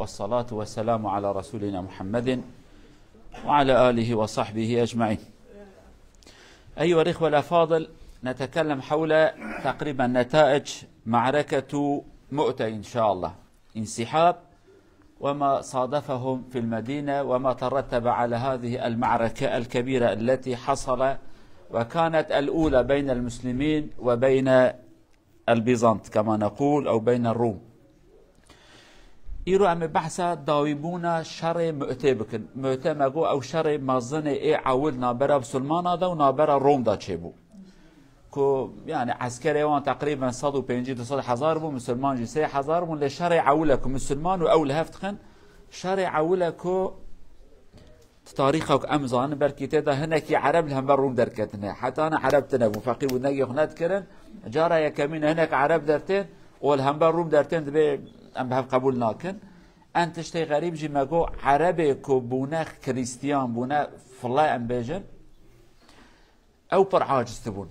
والصلاة والسلام على رسولنا محمد وعلى آله وصحبه أجمعين. أيها الإخوة الأفاضل، نتكلم حول تقريبا نتائج معركة مؤتة إن شاء الله، انسحاب وما صادفهم في المدينة وما ترتب على هذه المعركة الكبيرة التي حصل وكانت الأولى بين المسلمين وبين البيزنط كما نقول أو بين الروم. إيرو أم بحثا داويبونا شر مؤتة بكن مؤتة مگو أو شر مازن إيه عول نابرا بسلمان هذا ونابرا روم دا چه كو يعني عسكري وان تقريبا 150 هزار بو، مسلمان جي 3000 بو، لشر عولكو مسلمان وأول هفتخن شر عولكو تاريخك أمزان بركي تدا هناك عرب لهم بروم دركتنا، حتى أنا عرب تنبو فقير ونجي خنات كرن جارا يا كمين هناك عرب درتين والهم بروم درتين دبي أم بهف قبول ناكن. أنت تشتي غريب جي ماجو عربي كو بونا كريستيان بونا فلا أم بيجن أو بر عاجز تبون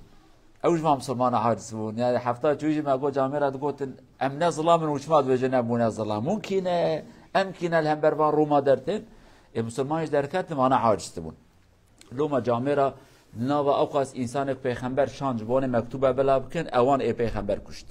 أو جماعة مسلمان عاجز تبون، يعني حفتها تيجي ماجو جاميرا تقول أم نظلام من وشمات بيجن بونا ظلام ممكن أمكن الهم بربان روما درتين المسلمان دركات ما أنا عاجز تبون. لو ما جاميرا نوا أوقات إنسانك بيخمبر شانج بونه مكتوبة بلا بكن أوان إيه بيخمبر كشت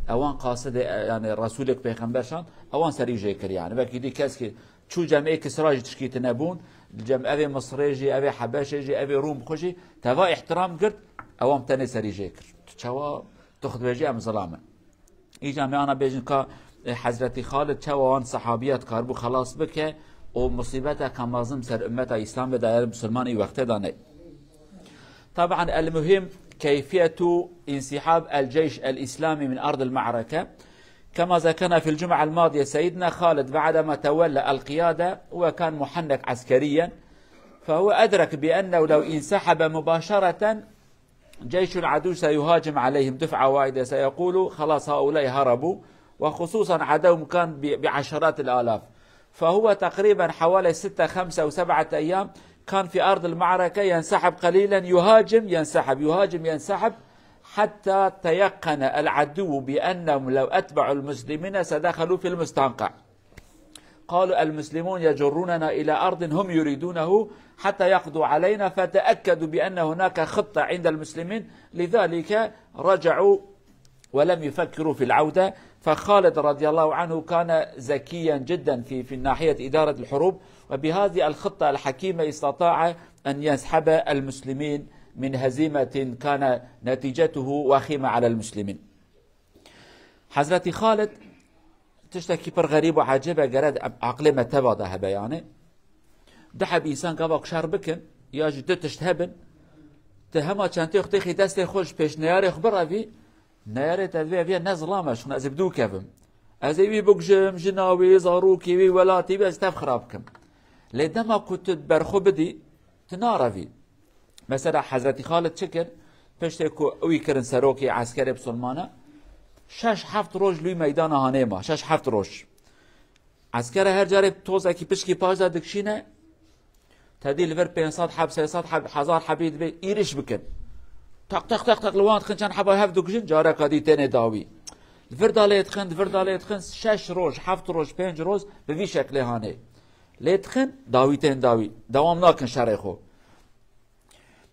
اوان قاصد يعني رسولك پیغمبر شان اوان سری جیکر يعني بلکه دی کس که چو جمعه کسراج تشکیت نبون الجمعه اوی مصریجی اوی حبشیجی اوی روم خوشی توا احترام کرد اوام تنه سری جیکر چوا تخد بجی ام ظلامه ای جمعه انا بیجن که حضرت خالد چوا آن صحابیت کاربو خلاص بکه و مصیبت کمازم سر امت اسلام به دایر مسلمان ای وقت دانه. طبعا المهم كيفية انسحاب الجيش الإسلامي من أرض المعركة. كما ذكرنا في الجمعة الماضية، سيدنا خالد بعدما تولى القيادة وكان محنك عسكريا، فهو أدرك بأنه لو انسحب مباشرة جيش العدو سيهاجم عليهم دفعة واحدة، سيقول خلاص هؤلاء هربوا، وخصوصا عدو كان بعشرات الآلاف. فهو تقريبا حوالي 6 5 أو 7 أيام كان في أرض المعركة ينسحب قليلا، يهاجم ينسحب يهاجم ينسحب، حتى تيقن العدو بأنهم لو أتبعوا المسلمين سدخلوا في المستنقع. قالوا المسلمون يجروننا إلى أرض هم يريدونه حتى يقضوا علينا، فتأكدوا بأن هناك خطة عند المسلمين، لذلك رجعوا ولم يفكروا في العودة. فخالد رضي الله عنه كان ذكيا جدا في ناحية إدارة الحروب، وبهذه الخطة الحكيمة استطاع أن يسحب المسلمين من هزيمة كان نتيجته وخيمة على المسلمين. حضرت خالد تشتكي بر غريب وعجيبة قرد عقل ما تبادها بيانه دحب إنسان قبق شربكن ياجي تشتهبن تهما كانت يختخي دست خوش بيش نياري خبر أبي نياري تدوي أبي نظلامش نزبدو كفم أزيبي بقجم جناوي زاروكي وي ولاتي بس تفخرابكم لدما كنت برخو بدي تنارفي. مثلا حضرت خالد شكر پشتكو اوي كرن سروكي عسكري بسلمانه 6-7 روز لوی ميدان هانيما 6-7 روز عسكري هر جاري توزاكي پشكي پاجدا دكشينه تدي لفر 500 حب 300 حب 1000 حبيد بي ايرش بكن تق تق تق تق لوان خنچن حبا هف دكشين جاري قدي تاني داوي لفر داليت خن 6 روز 7 روز 5 روز بوي شكل هاني ليتخن داويتين داوي دوام ناكن شريخو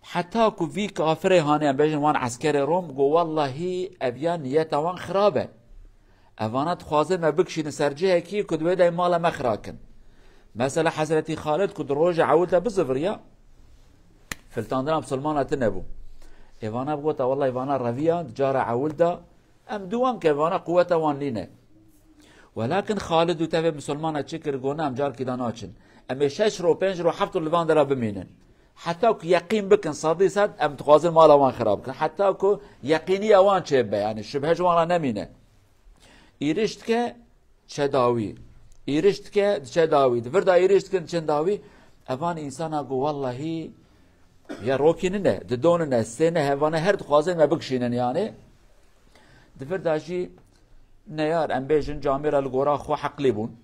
حتى كو في كافري هاني بيجن وان عسكري روم قو والله ابيان نيتا وان خرابه افانات خوازن ما بكشي نسرجيها كي كد ويدا مالا مخراكن. مثلا حضرتي خالد كد روجع عودة بزفريا فلتاندنا بسلمانة تنبو ايوانا بقوتا والله ايوانا رفيا جارة عولدا ام دوام كيوانا قوة وان لينا، ولكن خالد وتابع مسلمان تشكر قونا ام جار كده ناچن ام 6 رو 5 رو 7 لوان درا بمينن حتى كو يقين بكن صادي صد ام تخازن مالا وان خراب كن حتى كو يقيني اوان شبه يعني شبه جوانا نمينه ايرشت كه شداوي ايرشت كه شداوي فردا ايرشت كن شداوي اوان انسان اقو والله يا روكيننه ددوننه سنه هوانا هر تخازن ما بكشينن يعني دفردا جي نيار ام بيجن جاميرا الغورا خو حقلي بون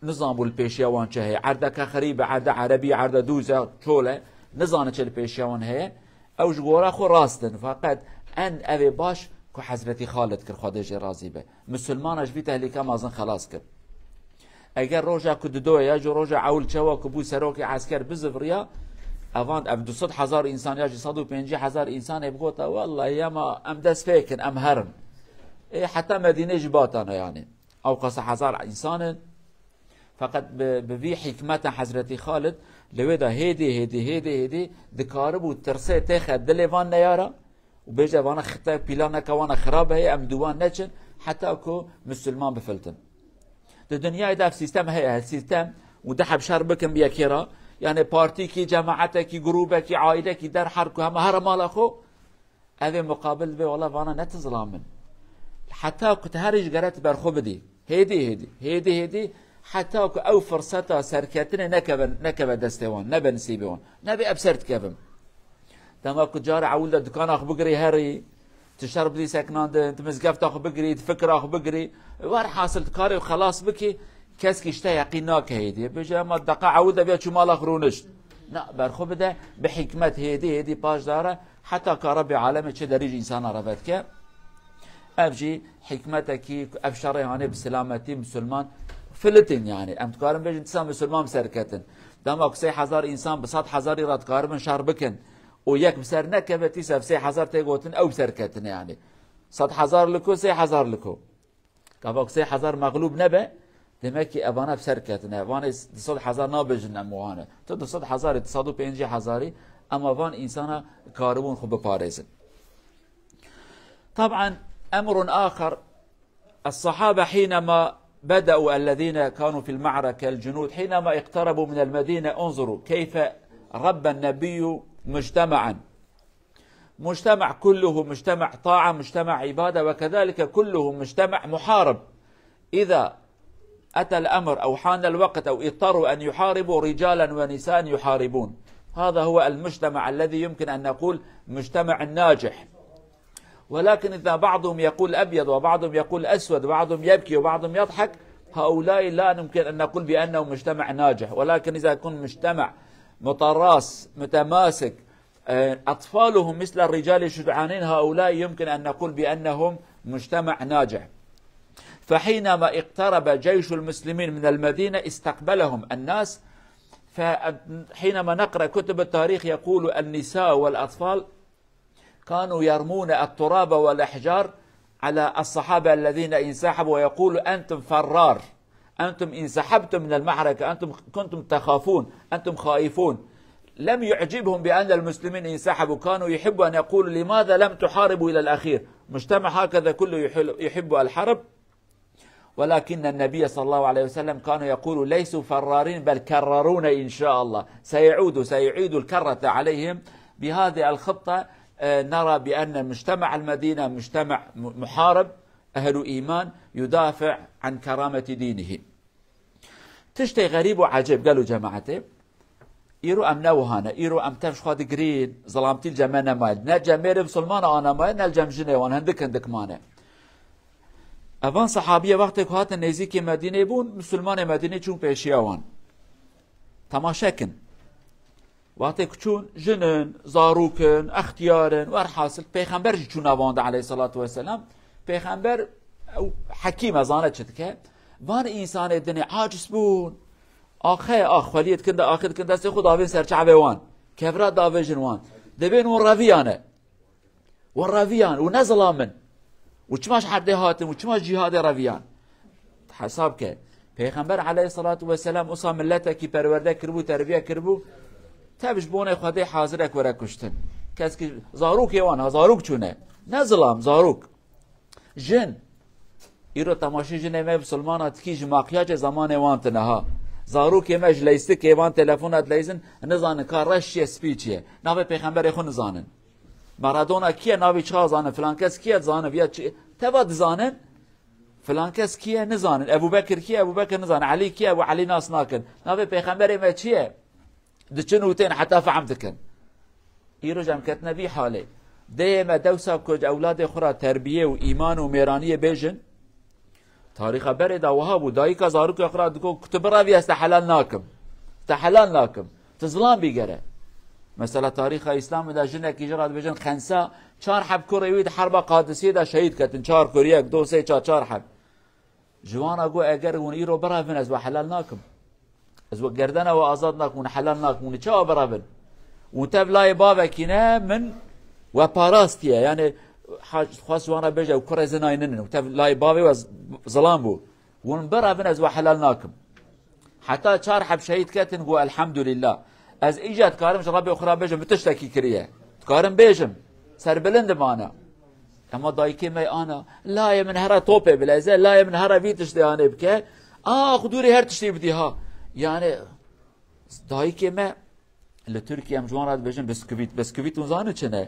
نظام البيشيوان شهي عردك خريبه عرده عربي عرده دوزه شوله نظام البيشيوان هي او جغورا خو راستن فقط ان ابي باش كو حضرتي خالد كر خودش راضي به مسلمان اش في تهليكه مازن خلاص كر اگر روژا کددو یا جو روژا عول چوا که بو سروک عسکر بزفریا اوان اب 200,000 انسان یا 150,000 انسان بقوت والله يا ما ام دست فيكن ام هرن حتى مدينه جباتنا يعني او قص 1000 انسان فقط بفي حكمة حضرتي خالد لويدا هيدي دكارب وترسي تاخد دليفان نيارا وبيجا وانا خطا بيلانا كوانا خراب هي ام دوان نچن حتى اكو مسلمان بفلتن الدنيا دا في سيستم هي السيستم ودحب شربكم بيكيرا يعني بارتي كي جماعتك كي جروبك كي عائلتك كي در حركو هم هر مال اخو هذا مقابل به والله وانا نتظلامن حتى اكو تهرج قرات برخو بدي هيدي حتى اكو او فرصتا سركتنا نكب دستوان نبن سيبون نبي ابسرت كفم تما اكو جار عول دكان اخ بقري هري تشرب لي سكنان تمزقفت اخ بقري تفكر اخ بقري وار حاصل كاري وخلاص بكي كسكي اشتا يقيناك هيدي بيجا ما دقا عوده بيا شو مال اخرونش لا برخو بده بحكمه هيدي باش داره حتى كرب عالمه چه دريج انسان عرفتك افجي حكمتك ابشر يعني بسلامتي مسلمان فلتين يعني ام تقارن بيج انسان مسلمان سركتن دامك 3000 انسان ب 100,000 رات قاربن شربكن وياك بسر نكبتي 3000 تيغوتن او سركتن يعني 100,000 لكو 3000 لكو كابك 3000 مغلوب نبه demek evana serketine evana 200,000 nabejin muhane to 200,000 250,000 ama van insana karibun خب باريزن طبعا امر اخر الصحابه حينما بدأوا الذين كانوا في المعركه الجنود حينما اقتربوا من المدينه انظروا كيف ربى النبي مجتمعا مجتمع كله مجتمع طاعه مجتمع عباده وكذلك كله مجتمع محارب اذا أتى الأمر أو حان الوقت أو اضطروا أن يحاربوا رجالا ونساء يحاربون هذا هو المجتمع الذي يمكن أن نقول مجتمع ناجح ولكن إذا بعضهم يقول أبيض وبعضهم يقول أسود وبعضهم يبكي وبعضهم يضحك هؤلاء لا يمكن أن نقول بأنه مجتمع ناجح ولكن إذا يكون مجتمع متراص متماسك أطفالهم مثل الرجال الشجعانين هؤلاء يمكن أن نقول بأنهم مجتمع ناجح فحينما اقترب جيش المسلمين من المدينة استقبلهم الناس فحينما نقرأ كتب التاريخ يقول النساء والأطفال كانوا يرمون التراب والأحجار على الصحابة الذين انسحبوا ويقول أنتم فرار أنتم انسحبتم من المعركة أنتم كنتم تخافون أنتم خائفون لم يعجبهم بأن المسلمين انسحبوا كانوا يحبوا أن يقولوا لماذا لم تحاربوا إلى الأخير مجتمع هكذا كله يحب الحرب ولكن النبي صلى الله عليه وسلم كان يقول ليسوا فرارين بل كررون إن شاء الله سيعيد الكرة عليهم بهذه الخطة نرى بأن مجتمع المدينة مجتمع محارب أهل إيمان يدافع عن كرامة دينه تشتي غريب وعجيب قالوا جماعته إيرو أم نوهانا إيرو أم تفش خاد قرين ظلامتي الجمانة مال نجمير بسلمان أنا مال نلجم جنيوان هندك مانه اوان صحابیه وقتی که هات نزدیک مدینه بون مسلمان مدینه چون پیشیاوان تماشا کن وقتی که چون جنن زاروکن اختیارن ور حاصل پیغمبر چون اوانده علیه الصلاة والسلام پیغمبر حکیم ازانه چد که وان انسان دنیا عاجز بون خلیت کنده آخر کنده است خود آوین سرچعبه وان کفرات داوی جنوان دبین ون راویان و نظلامن وچماش حرده هاتم وچماش جهاد رویان حساب که پیغمبر علیه الصلاة والسلام اصلا ملته کی پرورده کربو تربیه کربو تبش بونه خواده حاضرک ورک کشتن کس که زاروک یوان زاروک چونه نظلام زاروک جن ایرو تماشی جنه می بسلمانات کی جماقیاج زمان وانتنه ها زاروک مج لیسته که وان تلفونات لیزن نزانه کار رشی سپیچیه ناوی پیغمبر خون نزانن مارادونا کیه ناوی چه زانه فلان کس کیه زانه بیا چی تباد زانن فلان کس کیه نزانن ابو بکر کیه ابو بکر نزان علی کیه ابو علی ناس ناکن ناوی پیغمبر ما چیه دچنوتين حتى فهمتكن يرجع مكتنا بي حالي دائما دوسا كوج اولاد خرا تربيه وايمان وميرانيه بيجن تاريخ برد وهاب ودايكا زاروك اقرا دكو كتب راوي استحلال ناكم تزلان بيقرا مثلا تاريخ الاسلام دا جنك يجراد بيجن خنسا 4 حب كوريويد حرب قادسيه دا شهيد كتن 4 كوريا 2 3 4 حب جوانا قو اگر ون ايرو برافن از وحلال ناكم از وقردنا وازاد ناكم ونحلال ناكم ونشاو برافن ونتاب لاي بابا كينا من وباراستيا يعني خاص وانا بيجا وكره زناينن ونتاب لاي بابا وظلام بو ونبرافن از وحلال ناكم حتى شارح بشهيد كاتن هو الحمد لله از ايجاد كارمش ربي اخرى بيجم بتشتكي كريه كارم بيجم سر بلند معنا اما دايكي مي انا لا يا من هرا توبه بلا زي لا يا من هرا في تشتي انا بك خدوري هر تشتي بديها يعني دايكي ما لتركيا مجوانات بيجم بسكويت وزانه چنه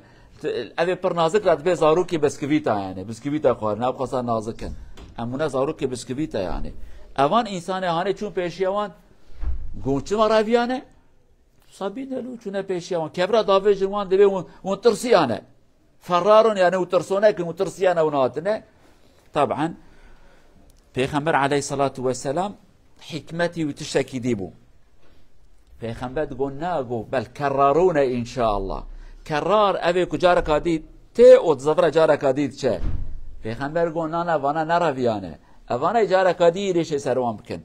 ابي پر نازك رات بي زاروكي بسكويتا يعني بسكويتا خور ناب خاصا نازكن امونه زاروكي بسكويتا يعني اوان انسان هانه چون پیشیوان گونچ مراویانه صابين لو چونه پیشیوان کبرا داوی جوان دبي اون ترسيانه فرارون يعني وترسونه كن وترسيانه وناتنه طبعا پیغمبر عليه الصلاه والسلام حكمتي وتشتكي ديبو پیغمبر قلنا بل كررون ان شاء الله كرار ابي كجار كاديد تي او زفر جار كاديد چه پیغمبر قلنا انا وانا نراویانه اوانا جار كاديد ايش سروان بكن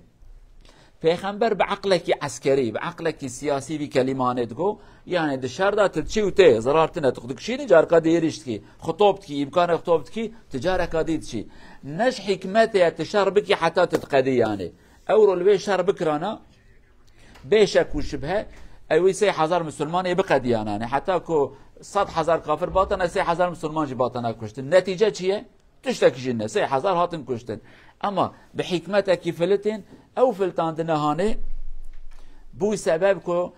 پیغمبر بعقلك عسكري بعقلك سياسي في كلمانه تقول يعني دشار تلشي وتي زرارتنا تاخذك شي جار كاديد يشتكي خطوبتك امكان خطوبتك تجاره كاديد شي نش حكمته تشار بك حتى تتقدي يعني اورو البي شار بكرانا بشك وشبهه اي 3000 مسلمان يبقى ديانه يعني حتى كو 100,000 كافر باطن 3000 مسلمان جي باطن كشتن النتيجه شيء تشتكي جنه 3000 هاتن كشتن اما بحكمتك كفلتين او فلتان دنهانه بو سبب كو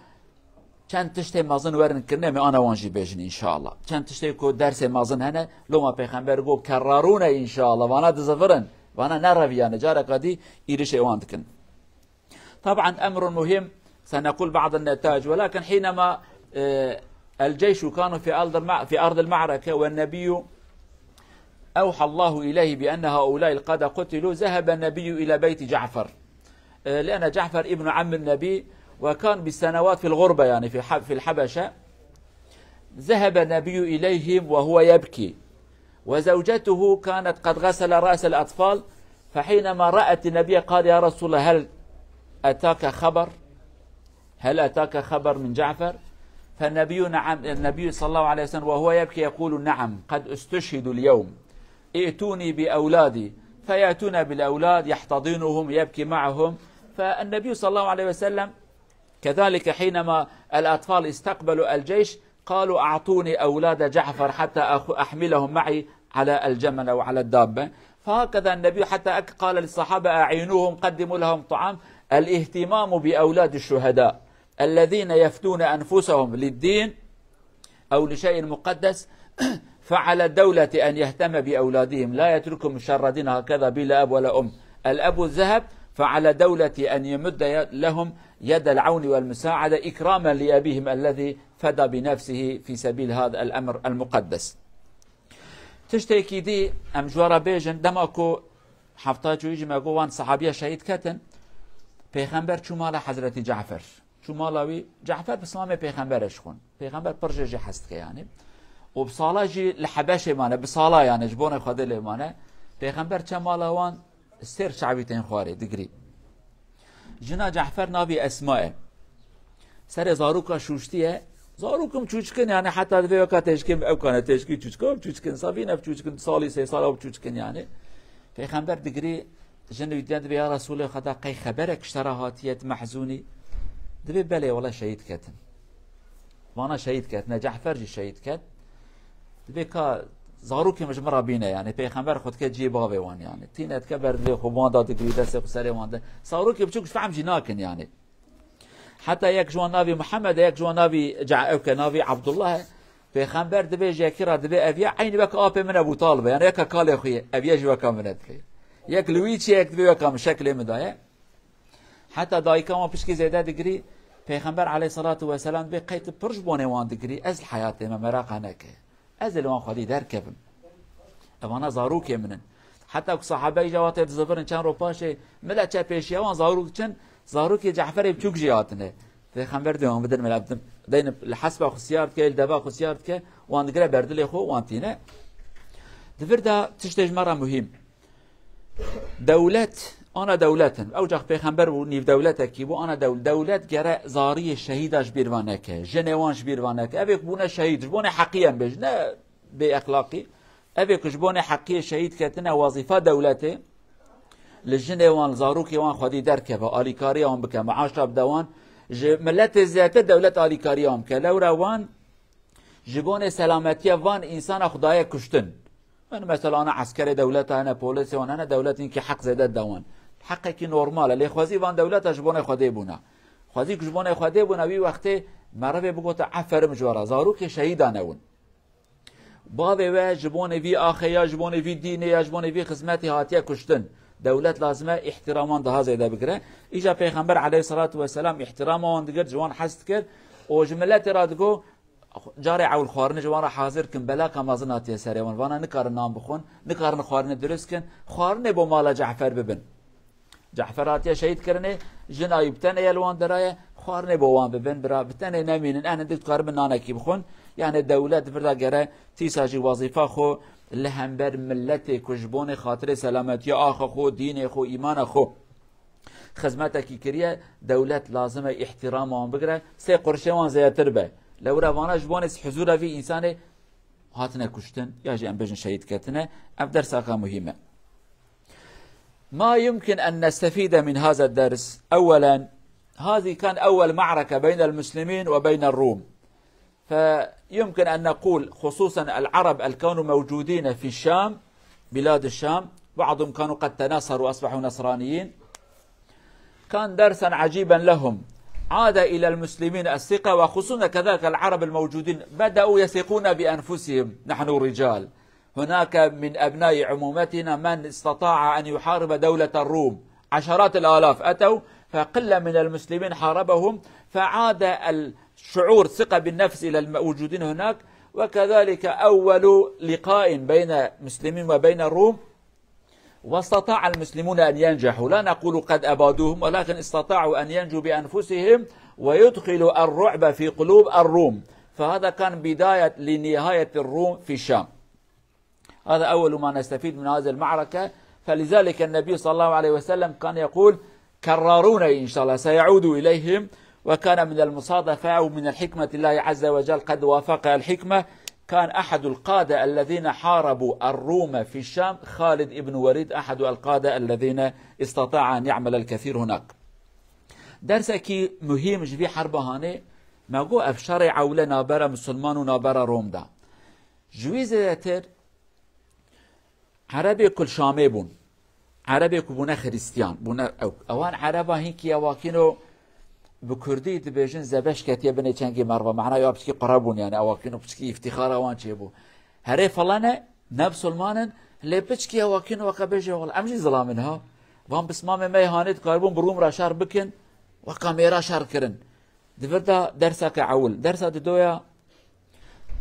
چند تشتي مازن ورن كرنه مي انا وانجي بيجن ان شاء الله چند تشتي كو درس مازن هنا لو ما پیغمبر گو كررون ان شاء الله وانا دزفرن وانا نرويان جاره قدي يريش واندكن طبعا امر مهم سنقول بعض النتائج ولكن حينما الجيش كانوا في ارض المعركه والنبي اوحى الله اليه بان هؤلاء القاده قتلوا ذهب النبي الى بيت جعفر لان جعفر ابن عم النبي وكان بالسنوات في الغربه يعني في الحبشه ذهب النبي اليهم وهو يبكي وزوجته كانت قد غسل راس الاطفال فحينما رأت النبي قال يا رسول الله هل أتاك خبر من جعفر فالنبي نعم النبي صلى الله عليه وسلم وهو يبكي يقول نعم قد استشهد اليوم ائتوني بأولادي فيأتون بالأولاد يحتضنهم يبكي معهم فالنبي صلى الله عليه وسلم كذلك حينما الأطفال استقبلوا الجيش قالوا أعطوني أولاد جعفر حتى أحملهم معي على الجمل أو على الدابة فهكذا النبي حتى قال للصحابة أعينوهم قدموا لهم طعام الاهتمام بأولاد الشهداء الذين يفدون أنفسهم للدين أو لشيء مقدس فعلى الدولة أن يهتم بأولادهم لا يتركهم مشردين هكذا بلا أب ولا أم الأب الذهب فعلى دولة أن يمد لهم يد العون والمساعدة إكراما لأبيهم الذي فدى بنفسه في سبيل هذا الأمر المقدس تشتكي دي ام جوارا بيجن دماكو حفتاجو يجي ما قوان صحابيه شهيد كتن پیغمبر چو مالا حضرت جعفر چو مالاوي جعفر بسلام پیغمبرش خون پیغمبر پرجه حست که يعني وبصالا جي لحبشه مانه بصالا يعني جبونه خدل مانه پیغمبر چه مالاوان سر شعبيتين خواري دغري جنا جعفر نابي اسماء سر زاروكا شوشتيه زاروكم چوچكن يعني حتى في وقت تشكيم او كان تشكي چوچكن صافينا چوچكن صالي سي سال او چوچكن يعني پیغمبر دغري جنو يدند يا رسول خدا قي خبرك اشتراهاتيت محزوني دبي بلي والله شهيد كتن وانا شهيد كتن جعفر جي شهيد كت دبي كا زاروكي مجمره بينا يعني پیغمبر خود که جيباوي وان يعني تينت كبر لي خوبان داد دغري دسه سري وان زاروكي بچوك فهم جناكن يعني حتى يك جوان نبي محمد يك جوان نبي جعفر نبي عبد الله پیغمبر دبي جاكرا دبي ابيا عين بك اب من ابو طالب يعني يك قال يا اخي ابيا جو كم من ادري يك لويتش يك دبي كم شكل مدايه حتى دايكا ما بيشكي زياده دغري پیغمبر عليه الصلاه والسلام بقيت برجبونه وان دغري از الحياه ما مراقنك از الوان خدي دركب اما زاروك منن حتى صحابه جوات زفرن كان روباشه ملا چه پیشیا وان زاروك چن زاروك جعفر بچوك جياتنه پیغمبر دوام بدن ملابدم دين الحسبه خسيارت كيل دبا خسيارت ك وان دغري بردل خو وان تينه دفردا تشتج مره مهم دولت أنا دولة أو جاك بيخنبر ونيف دولتك يبو أنا دولت جرا زاري الشهيداش بيروانك جنوانش بيروانك أبيك بونا شهيد جبونا حقيا بجنا بأخلاقي أبيك جبونا حقيا شهيد كتنا وظيفة دولته للجنوان زاروكي وان خدي دركبه آليكاري هم بك معاش بدوان ملت زيادة دولة آليكاري هم كلورا وان جبونا سلامتية وان إنسان خدايا كشتن أنا مثلا أنا عسكري دولة أنا بوليس وأنا دولة إنك حق زيادة دوان حقك نورمال اللي خوازي وان دولة جبونا خدي بونا خوازي جبونا خدي بونا بي وقته مرة بقول عفر مجورا زاروك شهيد أناون بابي جبونا في آخيا جبونا في ديني جبونا في خدمتي هاتيا كشتن دولت لازمه احترامان ده زیاده بگیره ایجا پیغمبر علیه الصلاة والسلام احترامان دگر جوان حست کرد و جملت را دگو جاری عول خوارن جوان حاضر کن بلا کمازناتی سریوان وانا نکار نام بخون نکار خوارن درست کن خوارن بو مال جعفر ببن جعفراتیا شهید کرنه جنای بتنه یلوان درایه خوارن بو وان ببن برا بتنه نمینن انا دکت کار من نانکی بخون یعنی دولت بردا گره تیساجی وظیفه خو لهمبر ملت کجبون خاطر سلامتی آخ خو دین خو ایمان خو خدمتك كريه دولت لازم احترام وان بگره سه قرشه وان زیاتر به لو روانه جبونس حضور في انسان هاتنا كشتن ياجي ام بجن شهيد كتنه ام درس مهمه ما يمكن ان نستفيد من هذا الدرس اولا هذه كان اول معركه بين المسلمين وبين الروم فيمكن أن نقول خصوصا العرب الكانوا موجودين في الشام بلاد الشام بعضهم كانوا قد تناصروا وأصبحوا نصرانيين كان درسا عجيبا لهم عاد إلى المسلمين الثقة وخصوصا كذلك العرب الموجودين بدأوا يثقون بأنفسهم نحن رجال هناك من أبناء عمومتنا من استطاع أن يحارب دولة الروم عشرات الآلاف أتوا فقلة من المسلمين حاربهم فعاد الشعور ثقة بالنفس إلى الموجودين هناك وكذلك أول لقاء بين المسلمين وبين الروم واستطاع المسلمون أن ينجحوا لا نقول قد أبادوهم ولكن استطاعوا أن ينجوا بأنفسهم ويدخلوا الرعب في قلوب الروم فهذا كان بداية لنهاية الروم في الشام هذا أول ما نستفيد من هذه المعركة فلذلك النبي صلى الله عليه وسلم كان يقول كررون إن شاء الله سيعود إليهم وكان من المصادفة ومن الحكمة الله عز وجل قد وافق الحكمة كان أحد القادة الذين حاربوا الروم في الشام خالد بن وليد أحد القادة الذين استطاع أن يعمل الكثير هناك درسك مهم في حرب هاني ما قو أفشار عولة نابرة مسلمان ونابرة روم دا جويز يتر عربي كل شامي بون عربي كبونا خريستيان بونا اوان عربا هيك يواكينو بكردي دبيجن زبش كتيا بني چنگي مروا معناه يا بسكي قربون يعني اواكينو بسكي افتخار اوان چيبو هري فلانه نفس المانن لبچكي اواكينو وقبيجي ولا امجي ظلامنها وان بسمام ما هانيت قربون بروم را شار بكن وكاميرا شار كرن دبردا درسك عول درسا دويا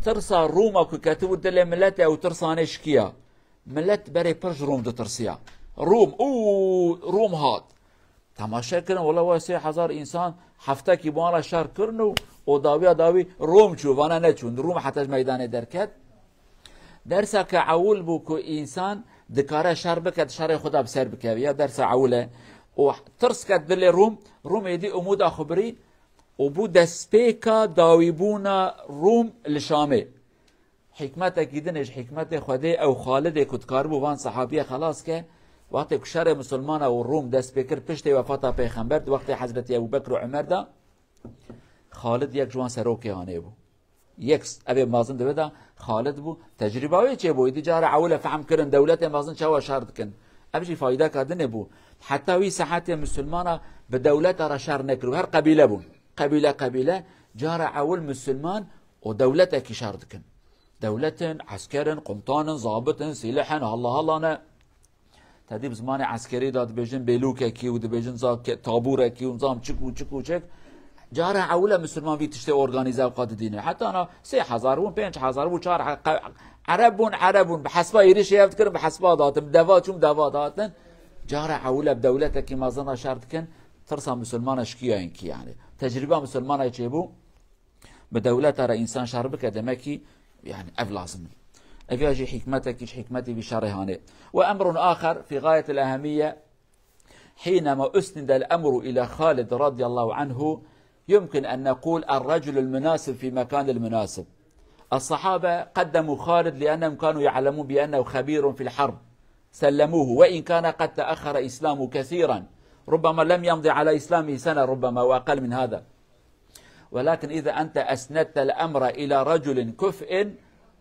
ترسا روما كتبوا دل ملت او ترسانه شكيا ملت بري برج روم دو ترسيا روم روم هات تماشا كرن والله واسه 1000 انسان هفته کی بالا شهر کرنو او داوی روم چو وانا نچون روم حتی میدان درکت درس که عول بو کو انسان دکاره شهر بکد شهر خدا بسر بکه یا درس عوله او ترس کد دل روم یدی امود خبری او بو دسپیکا داویبونا روم لشامه حکمت اکیدنش حکمت خوده او خالد کدکار بو وان صحابیه خلاص که وقتی کشور مسلمان و روم دست بکر پشت وفات پیغمبر وقتی حضرت ابوبکر و عمر دا خالد یک جوان سروکی هانه بو یک ابي مازن دبدا خالد بو تجربه وی چه بو دیجار عوله فهم کرن دولت مازن چوا شرط کن ابجی فایده کردن بو حتی وی صحت مسلمانه به دولت را شر نکرو هر قبیله بو قبیله جار عول مسلمان و دولت کی شرط کن دولت عسكر قمطان ضابط سلاح الله نه تدیب زمان عسکری داد بیجن بلوک کی و بیجن زا تابور کی و نظام چک جاره عوله مسلمان وی تشته ارگانیزه اوقات دینه حتی انا 3000 و 5000 و 4 عربون بحسب ایریش یافت کرد بحسب داتم دوا داتن جاره عوله بدولته کی مازن شرط کن ترسا مسلمان اشکیا این کی يعني تجربه مسلمان چه بو بدولت را انسان شرب کدمه کی يعني اف لازم أفياجي حكمتك إيش حكمتي بشرهانه. وأمر آخر في غاية الأهمية، حينما أسند الأمر إلى خالد رضي الله عنه يمكن أن نقول الرجل المناسب في مكان المناسب. الصحابة قدموا خالد لأنهم كانوا يعلمون بأنه خبير في الحرب، سلموه، وإن كان قد تأخر إسلامه كثيرا، ربما لم يمضي على إسلامه سنة ربما وأقل من هذا، ولكن إذا أنت أسندت الأمر إلى رجل كفء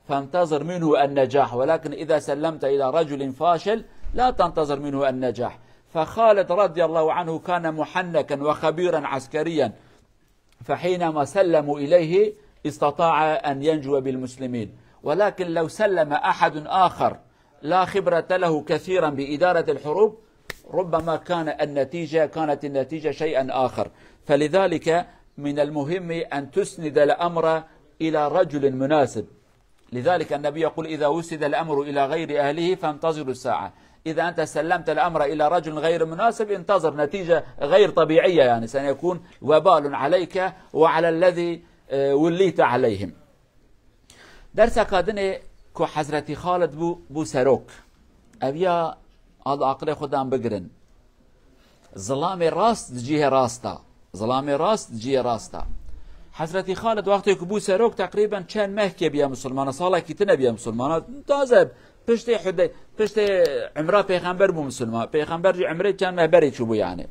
فانتظر منه النجاح، ولكن إذا سلمت إلى رجل فاشل لا تنتظر منه النجاح. فخالد رضي الله عنه كان محنكا وخبيرا عسكريا، فحينما سلموا إليه استطاع أن ينجو بالمسلمين. ولكن لو سلم أحد آخر لا خبرة له كثيرا بإدارة الحروب ربما كانت النتيجة شيئا آخر. فلذلك من المهم أن تسند الأمر إلى رجل مناسب. لذلك النبي يقول إذا وسد الأمر إلى غير أهله فانتظروا الساعة. إذا أنت سلمت الأمر إلى رجل غير مناسب انتظر نتيجة غير طبيعية، يعني سيكون وبال عليك وعلى الذي وليت عليهم. درسك هذا كو حضرت خالد بو سروك أبيا هذا عقل خدام بقرن ظلام راست جيه راستا، ظلام راست جيه راستا. حضرت خالد وقتی که بو سروک تقریبا چند ماه که بیا مسلمان، سالا کی تنه بیا مسلمان، تازه پشت عمره پیغمبر بو مسلمان، پیغمبر جی عمره چند ماه بری چوبو، يعني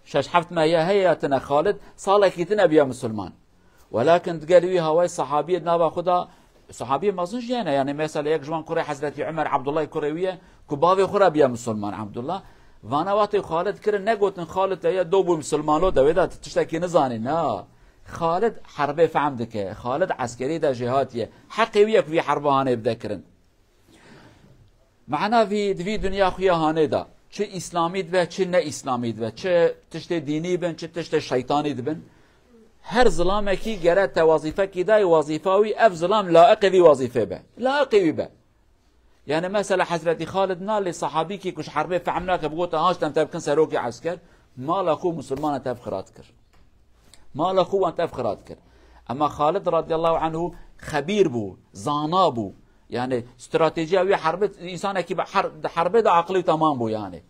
6-7 ماه هي تنه خالد سالا کی تنه بیا مسلمان. ولكن تقالوي هواي صحابي نابا خدا صحابي ما ظنش يعني مثلا یک جوان كوري حضرت عمر عبد الله كوريويه كباوي خورا بیا مسلمان عبد الله وانا وقتی خالد کرد نگوتن خالد یا دو بو مسلمانو دویدا تشتکی نزانی، نه خالد حربه فهمدك، خالد عسكري ده جهاتيه حقي وياك في حربه هاني بذكرن معنا في دنيا خويا هاني ده چه اسلامي ده چه نه اسلامي ده، چه تشت ديني بن چه تشت شيطاني بن، هر ظلامه کی گرت وظیفه کی ده وظیفاوی اف ظلام لائق بی وظیفه به، لائق به. يعني مثلا حضرت خالد نال صحابي كي كش حربه فهمناك بقول هاش تم تبكن سروكي عسكر ما لاخو مسلمان تفخرات كر، ما لاخو انت تفخرات كر. اما خالد رضي الله عنه خبير بو، زانا بو، يعني استراتيجيه وي حرب انسان كي حرب ده عقلي تمام بو، يعني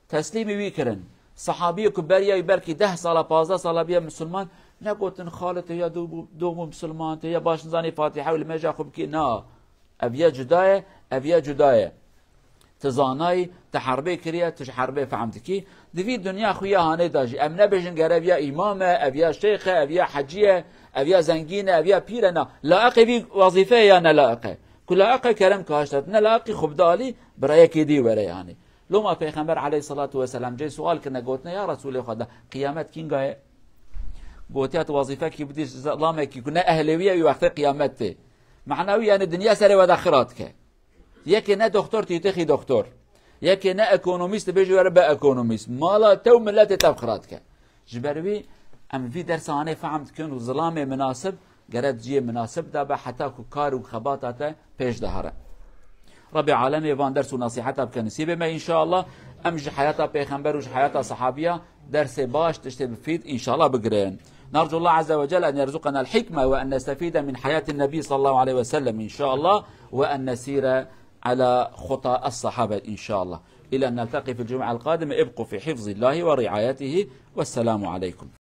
تسليمي ويكرن صحابي كبريا يبركي 10 سال 15 سال بيا مسلمان نقولن خالد يا دو مسلمان يا باش نزاني فاتحه ولا ما جا خب كي نا ابيا جدايه ابيا جدايه تزاناي تحربي كريا تحربي فهمتكي دفي الدنيا خويا هاني داجي ام نبجن غربيا امامه ابيا شيخه ابيا حجيه ابيا زنگينه ابيا بيرنا لاقي في وظيفه يا نلاقي كل لاقي كلام كاشتت نلاقي خبدالي برايك دي ورا، يعني لو ما پیغمبر عليه الصلاه والسلام جاي سؤال كنا قلتنا يا رسول خدا قيامت كينغا قوتيات وظيفه كي بدي ظلامك كنا اهلويه وقت قيامته معنوي، يعني الدنيا سري وداخراتك یکی نه دکتر تیتخی دکتر، یکی نه اکونومیست بیجی ور به اکونومیست، مالا تو ملت تبخرات که جبروی ام في درس اني فهمت كن ظلام مناسب قرد جي مناسب ده حتى كار وخباطاته پیش دهره. رب العالمين وان درس ونصيحته بكنسيب ما ان شاء الله امج حياته پیغمبر وش حياته صحابيه درس باش تشتي بفيد ان شاء الله بقرين. نرجو الله عز وجل ان يرزقنا الحكمه وان نستفيد من حياه النبي صلى الله عليه وسلم ان شاء الله، وان نسير على خطى الصحابه ان شاء الله. الى ان نلتقي في الجمعه القادمه، ابقوا في حفظ الله ورعايته، والسلام عليكم.